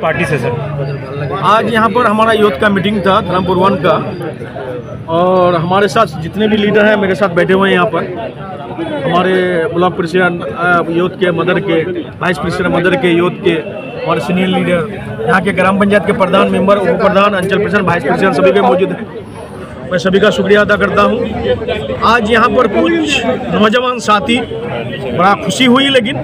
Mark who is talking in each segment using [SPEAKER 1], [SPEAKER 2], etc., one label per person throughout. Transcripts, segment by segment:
[SPEAKER 1] Party से sir
[SPEAKER 2] आज यहाँ पर हमारा यूथ का मीटिंग था धर्मपुर 1 का, और हमारे साथ जितने भी लीडर हैं मेरे साथ बैठे हुए हैं यहाँ पर। हमारे ब्लॉक प्रेसिडेंट यूथ के, मदर के, वाइस प्रेसिडेंट मदर के, यूथ के, और सीनियर लीडर, यहाँ के ग्राम पंचायत के प्रधान, मेंबर, उप प्रधान, अंचल प्रेसिडेंट, वाइस प्रेसिडेंट सभी के मौजूद हैं। मैं सभी का शुक्रिया अदा करता हूँ। आज यहाँ पर कुछ नौजवान साथी, बड़ा खुशी हुई लेकिन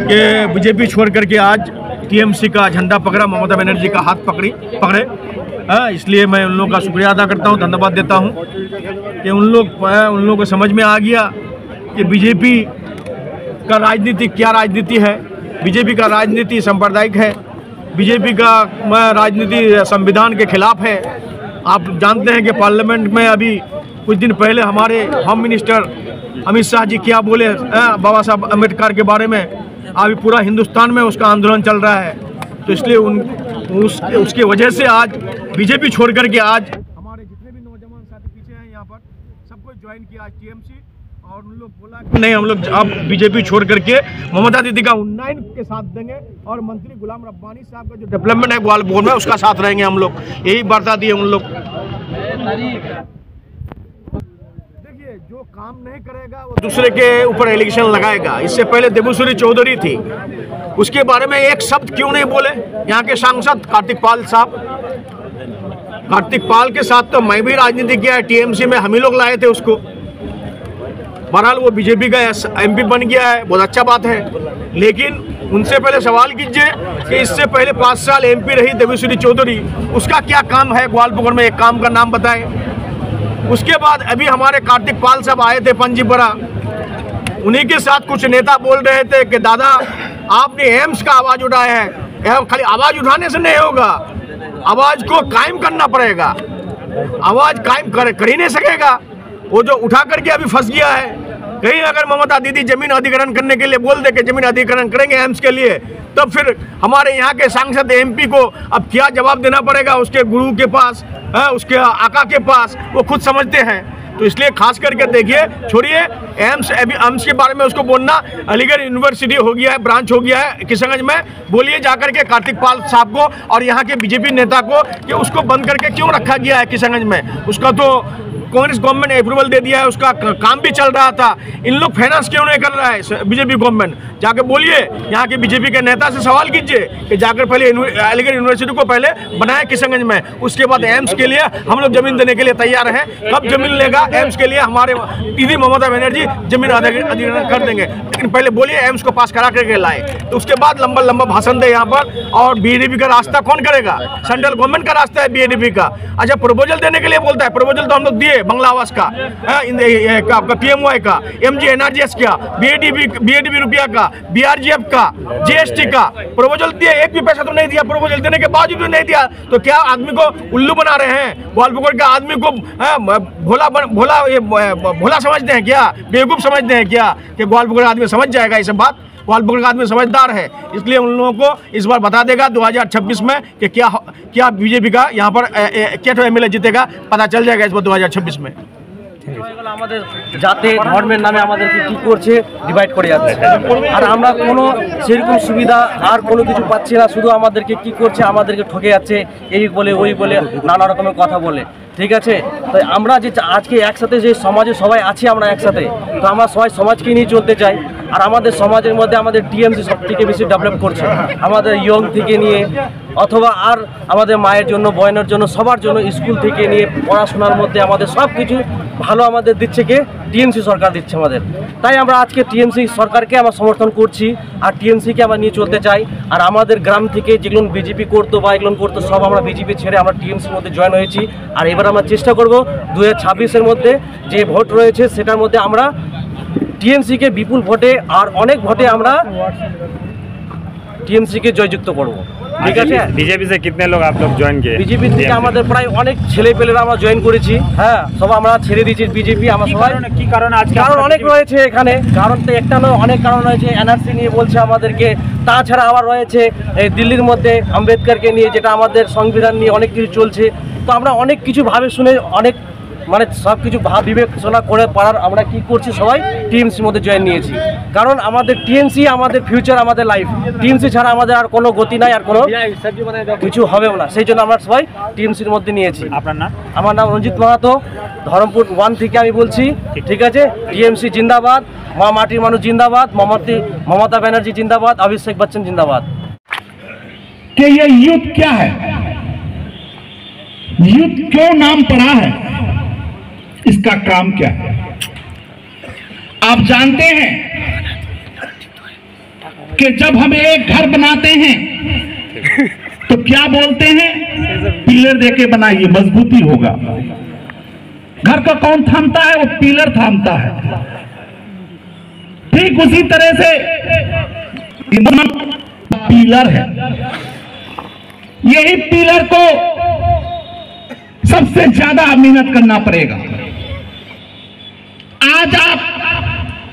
[SPEAKER 2] कि बीजेपी छोड़ करके आज टीएमसी का झंडा पकड़ा, ममता बनर्जी का हाथ पकड़े। इसलिए मैं उन लोगों का शुक्रिया अदा करता हूँ, धन्यवाद देता हूँ कि उन लोगों को समझ में आ गया कि बीजेपी का राजनीति क्या राजनीति है। बीजेपी का राजनीति सांप्रदायिक है, बीजेपी का राजनीति संविधान के खिलाफ है। आप जानते हैं कि पार्लियामेंट में अभी कुछ दिन पहले हमारे होम मिनिस्टर अमित शाह जी क्या बोले बाबा साहब अम्बेडकर के बारे में। अभी पूरा हिंदुस्तान में उसका आंदोलन चल रहा है, तो इसलिए उसकी वजह से आज बीजेपी छोड़ करके आज हमारे जितने भी नौजवान साथी पीछे हैं यहाँ पर सबको ज्वाइन किया आज टीएमसी। और उन लोग बोला कि नहीं, हम लोग अब बीजेपी छोड़ करके ममता दीदी का उन्नयन के साथ देंगे, और मंत्री गुलाम रब्बानी साहब का जो डेवलपमेंट है ग्वालियर में उसका साथ रहेंगे हम लोग। यही वार्ता दी है उन लोग। देखिए, जो काम नहीं करेगा वो दूसरे के ऊपर एलिगेशन लगाएगा। इससे पहले देबूश्री चौधरी थी, उसके बारे में एक शब्द क्यों नहीं बोले यहाँ के सांसद कार्तिक पाल साहब। कार्तिक पाल के साथ तो मैं भी राजनीति किया है, टीएमसी में हम ही लोग लाए थे उसको। बहरहाल वो बीजेपी का एमपी बन गया है, बहुत अच्छा बात है। लेकिन उनसे पहले सवाल कीजिए कि इससे पहले 5 साल एमपी रही देबूश्री चौधरी, उसका क्या काम है ग्वालियर में, एक काम का नाम बताएं। उसके बाद अभी हमारे कार्तिक पाल साहब आए थे पंजीपरा, उन्हीं के साथ कुछ नेता बोल रहे थे कि दादा आपने एम्स का आवाज उठाया है। खाली आवाज उठाने से नहीं होगा, आवाज को कायम करना पड़ेगा। आवाज कायम कर ही नहीं सकेगा वो, जो उठा करके अभी फंस गया है। कहीं अगर ममता दीदी जमीन अधिग्रहण करने के लिए बोल दे कि जमीन अधिग्रहण करेंगे एम्स के लिए, तब फिर हमारे यहाँ के सांसद एमपी को अब क्या जवाब देना पड़ेगा उसके गुरु के पास, उसके आका के पास, वो खुद समझते हैं। तो इसलिए खास करके देखिए, छोड़िए एम्स के बारे में उसको बोलना। अलीगढ़ यूनिवर्सिटी हो गया है, ब्रांच हो गया है किशनगंज में, बोलिए जाकर के कार्तिक पाल साहब को और यहाँ के बीजेपी नेता को कि उसको बंद करके क्यों रखा गया है किशनगंज में। उसका तो कांग्रेस गवर्नमेंट ने अप्रूवल दे दिया है, उसका काम भी चल रहा था। इन लोग फाइनेंस क्यों नहीं कर रहा है बीजेपी गवर्नमेंट? जाके बोलिए, यहाँ के बीजेपी के नेता से सवाल कीजिए कि जाकर पहले अलीगढ़ यूनिवर्सिटी को पहले बनाए किशनगंज में, उसके बाद एम्स के लिए हम लोग जमीन देने के लिए तैयार हैं। कब जमीन लेगा एम्स के लिए हमारे दीदी ममता बनर्जी जमीन अधिग्रहण कर देंगे, लेकिन पहले बोलिए एम्स को पास करा करके लाए, तो उसके बाद लंबा भाषण दे यहाँ पर। और बीजेपी का रास्ता कौन करेगा? सेंट्रल गवर्नमेंट का रास्ता है बीजेपी का। अच्छा, प्रपोजल देने के लिए बोलता है, प्रपोजल तो हम लोग दिए, बंगला आवास का, आपका पीएमवाई का, एमजी एनआरजीएस का, बीएडीबी रुपया का, बीआरजीएफ का, जीएसटी का प्रपोजल दिए। एक भी पैसा तो नहीं दिया, प्रपोजल देने के बावजूद भी नहीं दिया। तो क्या आदमी को उल्लू बना रहे हैं? ग्वालियर के आदमी को भोला समझते हैं क्या? बेवकूफ समझते हैं क्या कि ग्वालियर आदमी समझ जाएगा ये सब बात? ग्वालियर का आदमी समझदार है, इसलिए उन लोगों को इस बार बता देगा 2026 में कि क्या बीजेपी का यहाँ पर क्या एमएलए जीतेगा, पता चल जाएगा इस बार 2026 में।
[SPEAKER 3] আমাদের যাতে ধর্মের নামে আমাদেরকে কি করছে ডিভাইড করে যাচ্ছে, আর আমরা কোনো সেরকম সুবিধা আর কোনো কিছু পাচ্ছি না। শুধু আমাদেরকে কি করছে, আমাদেরকে ঠকে যাচ্ছে, এই বলে ওই বলে নানা রকমের কথা বলে। ঠিক আছে, তো আমরা যে আজকে একসাথে যে সমাজে সবাই আছি, আমরা একসাথে, তো আমরা সবাই সমাজকে নিয়ে চলতে চাই। আর আমাদের সমাজের মধ্যে আমাদের টিএমসি সব থেকে বেশি ডেভেলপ করছে, আমাদের ইয়ং থেকে নিয়ে অথবা আর আমাদের মায়ের জন্য, বোনের জন্য, সবার জন্য স্কুল থেকে নিয়ে পড়াশোনার মধ্যে আমাদের সব কিছু ভালো আমাদের দিচ্ছে কে? টিএমসি সরকার দিচ্ছে আমাদের। তাই আমরা আজকে টিএমসি সরকারকে আমরা সমর্থন করছি, আর টিএমসিকে আমরা নিয়ে চলতে চাই। আর আমাদের গ্রাম থেকে যেগুলো বিজেপি করতো বা এগুলো করতো সব আমরা বিজেপি ছেড়ে আমরা টিএমসির মধ্যে জয়েন হয়েছি। আর এবার আমরা চেষ্টা করব 2026-এর মধ্যে যে ভোট রয়েছে সেটার মধ্যে আমরা টিএমসিকে বিপুল ভোটে আর অনেক ভোটে আমরা টিএমসিকে জয়যুক্ত করব। ঠিক আছে,
[SPEAKER 1] बीजेपी से कितने लोग आप लोग ज्वाइन किए?
[SPEAKER 3] বিজেপি থেকে আমাদের প্রায় অনেক ছেলেপেলেরা আমরা জয়েন করেছি। হ্যাঁ, সব আমরা ছেড়ে দিয়েছি বিজেপি। আমরা সবাই
[SPEAKER 1] কি কারণ? আজকে
[SPEAKER 3] কারণ অনেক রয়েছে এখানে, কারণ তো একটা নয়, অনেক কারণ রয়েছে। এনআরসি নিয়ে বলছে আমাদেরকে, তাছাড়া আবার রয়েছে এই দিল্লির মধ্যে আম্বেদকরকে নিয়ে, যেটা আমাদের সংবিধান নিয়ে অনেক কিছু চলছে। তো আমরা অনেক কিছু ভাবে শুনে অনেক মানে সব কিছু ভাব বিবেচনা করে পারার আমরা কি করছি, সবাই টিএমসির মধ্যে জয়েন নিয়েছি। কারণ আমাদের টিএমসি আমাদের ফিউচার, আমাদের লাইফ। টিএমসি ছাড়া আমাদের আর কোনো গতি নাই, আর কোনো কিছু হবেও না। সেই জন্য আমরা সবাই টিএমসির মধ্যে নিয়েছি।
[SPEAKER 1] আপনার নাম?
[SPEAKER 3] আমার নাম রঞ্জিত মাহাতো, ধরমপুর 1 থেকে আমি বলছি। ঠিক আছে, টিএমসি জিন্দাবাদ, মা মাটির মানুষ জিন্দাবাদ, ममता बनर्जी जिंदाबाद, अभिषेक बच्चन जिंदाबाद।
[SPEAKER 4] कि ये युद्ध क्या है, युद्ध क्यों नाम पड़ा है, इसका काम क्या है? आप जानते हैं कि जब हम एक घर बनाते हैं तो क्या बोलते हैं, पिलर देके बनाइए मजबूती होगा। घर को कौन थामता है, वो पिलर थामता है। ठीक उसी तरह से पिलर है, यही पिलर को सबसे ज्यादा मेहनत करना पड़ेगा। आज आप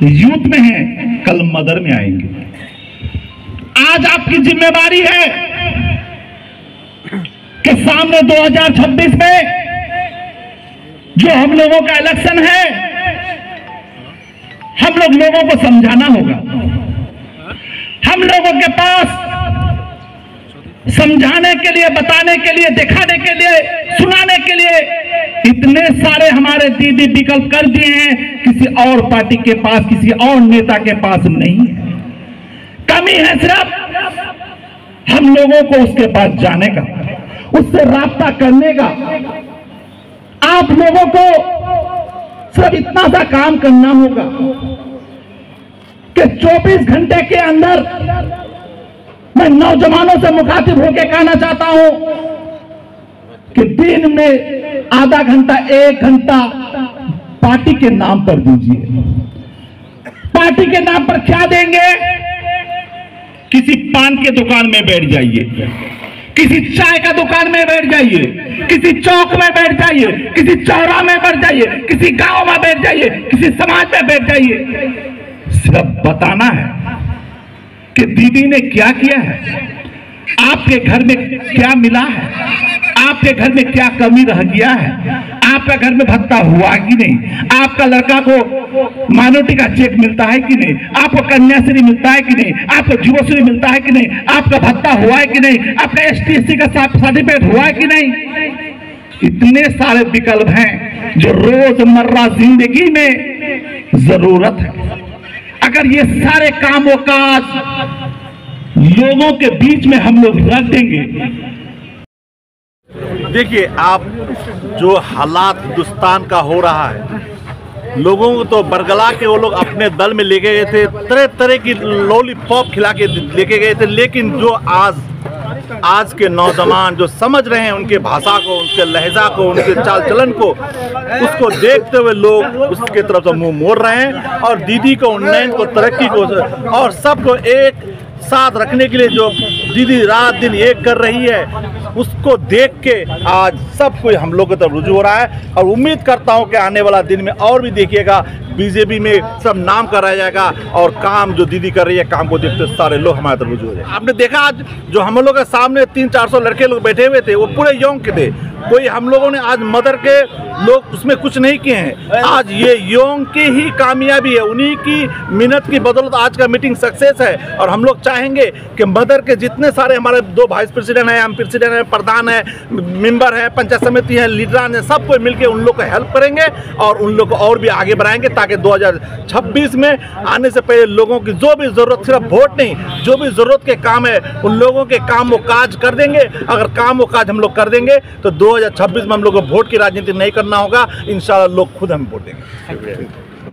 [SPEAKER 4] यूथ में हैं, कल मदर में आएंगे। आज आपकी जिम्मेवारी है कि सामने 2026 में जो हम लोगों का इलेक्शन है, हम लोगों को समझाना होगा। हम लोगों के पास समझाने के लिए, बताने के लिए, दिखाने के लिए, सुनाने के लिए इतने सारे हमारे दीदी विकल्प कर दिए हैं, किसी और पार्टी के पास, किसी और नेता के पास नहीं है। कमी है सिर्फ हम लोगों को उसके पास जाने का, उससे राब्ता करने का। आप लोगों को सिर्फ इतना सा काम करना होगा कि 24 घंटे के अंदर, मैं नौजवानों से मुखातिब होकर कहना चाहता हूं कि दिन में आधा घंटा, 1 घंटा पार्टी के नाम पर दीजिए। पार्टी के नाम पर क्या देंगे? किसी पान के दुकान में बैठ जाइए, किसी चाय का दुकान में बैठ जाइए, किसी चौक में बैठ जाइए, किसी चौराहे में बैठ जाइए, किसी गांव में बैठ जाइए, किसी समाज में बैठ जाइए। सिर्फ बताना है कि दीदी ने क्या किया है, आपके घर में क्या मिला है, आपके घर में क्या कमी रह गया है, आपका घर में भत्ता हुआ कि नहीं, आपका लड़का को माइनॉरिटी का चेक मिलता है कि नहीं, आपको कन्याश्री मिलता है कि नहीं, आपको जुवश्री मिलता है कि नहीं, आपका भत्ता हुआ है कि नहीं, आपका ST/SC का सर्टिफिकेट हुआ है कि नहीं। इतने सारे विकल्प हैं जो रोजमर्रा जिंदगी में जरूरत है। अगर ये सारे काम व काज लोगों के बीच में हम लोग रख देंगे।
[SPEAKER 5] देखिए, आप जो हालात हिंदुस्तान का हो रहा है, लोगों को तो बरगला के वो लोग अपने दल में लेके गए थे, तरह तरह की लॉलीपॉप खिला के लेके गए थे। लेकिन जो आज के नौजवान जो समझ रहे हैं उनके भाषा को, उनके लहजा को, उनके चाल चलन को, उसको देखते हुए लोग उसके तरफ से मुंह मोड़ रहे हैं। और दीदी को, उन्नयन को, तरक्की को और सबको एक साथ रखने के लिए जो दीदी रात दिन एक कर रही है, उसको देख के आज सब कोई हम लोग की तरफ रुझू हो रहा है। और उम्मीद करता हूं कि आने वाला दिन में और भी देखिएगा, बीजेपी में सब नाम कराया जाएगा और काम जो दीदी कर रही है, काम को देखते सारे लोग हमारे तरफ रुझू हो जाएंगे। आपने देखा आज जो हम लोग के सामने 300-400 लड़के लोग बैठे हुए थे, वो पूरे यंग के थे। कोई हम लोगों ने आज मदर के लोग उसमें कुछ नहीं किए हैं। आज ये यंग की ही कामयाबी है, उन्हीं की मेहनत की बदौलत आज का मीटिंग सक्सेस है। और हम लोग चाहेंगे कि मदर के जितने सारे हमारे 2 वाइस प्रेसिडेंट हैं, हम प्रेसिडेंट हैं, प्रधान हैं, मेंबर हैं, पंचायत समिति हैं, लीडरान हैं, सबको मिलकर उन लोग को हेल्प करेंगे और उन लोग को और भी आगे बढ़ाएंगे, ताकि 2026 में आने से पहले लोगों की जो भी जरूरत, सिर्फ वोट नहीं, जो भी जरूरत के काम है उन लोगों के काम वो काज कर देंगे। अगर काम वो काज हम लोग कर देंगे तो 2026 में हम लोग को वोट की राजनीति नहीं करना होगा। इंशाल्लाह लोग खुद हमें वोट देंगे।